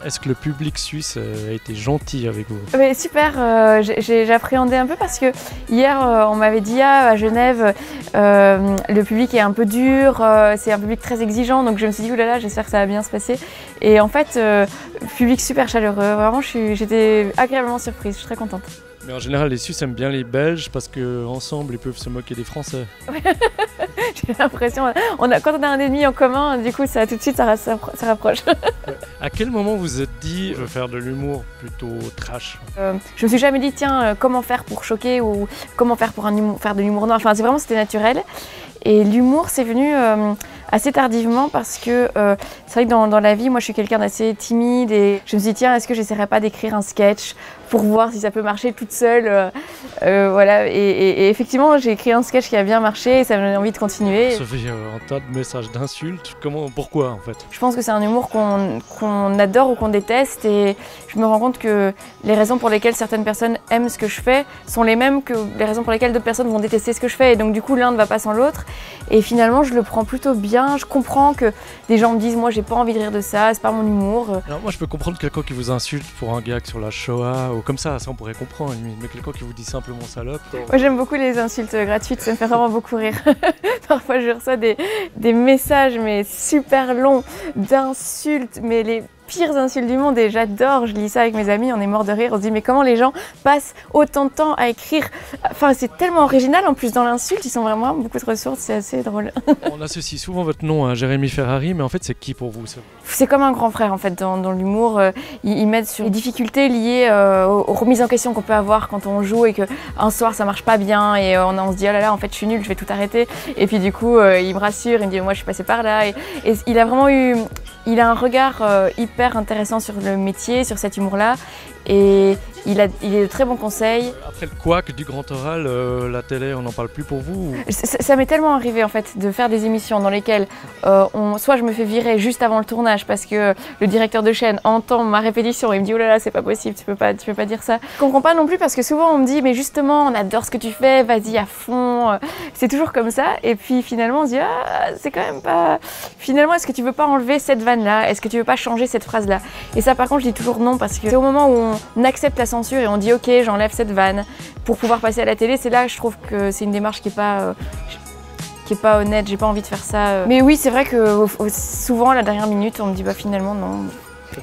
Est-ce que le public suisse a été gentil avec vous? Mais super, j'ai appréhendé un peu parce que hier on m'avait dit à Genève le public est un peu dur, c'est un public très exigeant, donc je me suis dit oulala, j'espère que ça va bien se passer. Et en fait, public super chaleureux, vraiment j'étais agréablement surprise, je suis très contente. Mais en général, les Suisses aiment bien les Belges parce qu'ensemble, ils peuvent se moquer des Français. J'ai l'impression, quand on a un ennemi en commun, du coup, tout de suite, ça rapproche. À quel moment vous vous êtes dit, je veux faire de l'humour plutôt trash? Je me suis jamais dit, tiens, comment faire pour choquer ou comment faire pour faire de l'humour noir. Enfin, c'était naturel. Et l'humour, c'est venu assez tardivement parce que c'est vrai que dans la vie, moi, je suis quelqu'un d'assez timide et je me suis dit, tiens, est-ce que j'essaierais pas d'écrire un sketch pour voir si ça peut marcher toute seule, voilà. Et effectivement, j'ai écrit un sketch qui a bien marché et ça m'a donné envie de continuer. Ça fait un tas de messages d'insultes. Pourquoi en fait? Je pense que c'est un humour qu'on adore ou qu'on déteste et je me rends compte que les raisons pour lesquelles certaines personnes aiment ce que je fais sont les mêmes que les raisons pour lesquelles d'autres personnes vont détester ce que je fais et donc du coup l'un ne va pas sans l'autre et finalement je le prends plutôt bien, je comprends que des gens me disent moi j'ai pas envie de rire de ça, c'est pas mon humour. Alors moi je peux comprendre quelqu'un qui vous insulte pour un gag sur la Shoah ou comme ça on pourrait comprendre, mais quelqu'un qui vous dit simplement salope. Moi j'aime beaucoup les insultes gratuites, ça me fait vraiment beaucoup rire. Parfois je reçois des messages mais super longs d'insultes, mais les pires insultes du monde et j'adore, je lis ça avec mes amis, on est mort de rire, on se dit mais comment les gens passent autant de temps à écrire, enfin c'est tellement original en plus dans l'insulte, ils sont vraiment beaucoup de ressources, c'est assez drôle. On associe souvent votre nom à Jérémy Ferrari, mais en fait c'est qui pour vous ça? C'est comme un grand frère en fait dans l'humour, il m'aide sur les difficultés liées aux remises en question qu'on peut avoir quand on joue et qu'un soir ça marche pas bien et on se dit oh là là en fait je suis nulle, je vais tout arrêter et puis du coup il me rassure, il me dit moi je suis passé par là et il a vraiment il a un regard hyper intéressant sur le métier, sur cet humour-là et il a de très bons conseils. Après le couac du grand oral, la télé, on n'en parle plus pour vous ou... Ça m'est tellement arrivé en fait de faire des émissions dans lesquelles soit je me fais virer juste avant le tournage parce que le directeur de chaîne entend ma répétition et il me dit oh là là c'est pas possible, tu peux pas dire ça. Je comprends pas non plus parce que souvent on me dit mais justement on adore ce que tu fais, vas-y à fond, c'est toujours comme ça et puis finalement on se dit ah c'est quand même pas... Finalement est-ce que tu veux pas enlever cette vanne là, est-ce que tu veux pas changer cette phrase là? Et ça par contre je dis toujours non parce que c'est au moment où on accepte la censure et on dit ok j'enlève cette vanne pour pouvoir passer à la télé, c'est là que je trouve que c'est une démarche qui est pas honnête, j'ai pas envie de faire ça. Mais oui c'est vrai que souvent à la dernière minute on me dit bah finalement non,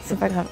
c'est pas grave.